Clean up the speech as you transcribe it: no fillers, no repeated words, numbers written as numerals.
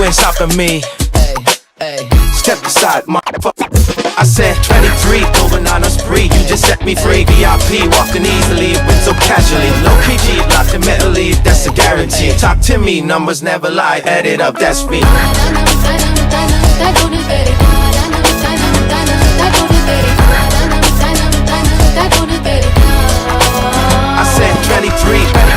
ain't stopping me. Step aside, motherfucker. I said 23, going on a spree. You just set me free. VIP, walking easily, went so casually. Low PG, locked in mentally, that's a guarantee. Talk to me, numbers never lie. Add it up, that's me. I said 23.